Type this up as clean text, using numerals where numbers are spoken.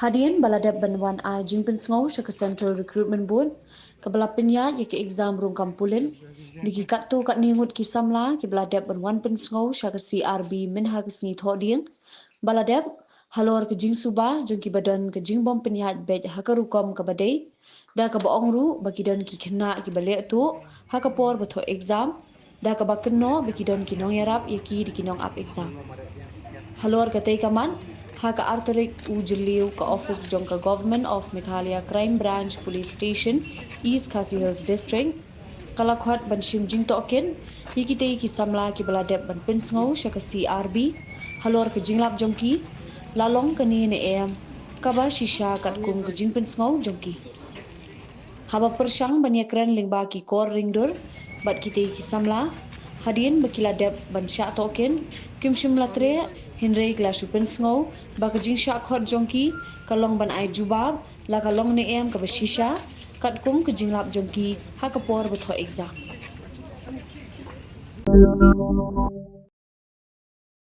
Hadian baladap banwan a Jing Kynnoh ke Central Recruitment Board ke balapinya ye ke exam rung kampulin digi kattu kat ningut ki Samla ke baladap banwan Kynnoh ke CRB minha ke sni thoding baladap halor ke Jing Suba jung ki badan ke Jing bom penyahat bej hakarukom ke badai da ke baong ru bagi dan ki kena ki balek tu hakapor betho exam da ke bakeno bagi dan ki nong yarap ye ki di ki nong up exam halor ke tei kaman Haka Artarik Ujiliu ka office jong ka Government of Meghalaya Crime Branch Police Station East Khasi Hills District kala Khot ban shim jing token yikite ki samla ki baladep ban pinsngo shaka CRB halor ke jinglap jongki lalong kani ne em kaba shisha kat kum ke jing pinsngo jongki haba persyang banyakran lingba ki kor ringdur bat kite ki samla hadien bakila dep ban sha token kim shim latre hinrei kla shupen sngo ba ka jing sha khot jongki kalong ban ai jubab la kalong ne em ka bashisha kat kum ke jinglap jongki ha kapor betho exam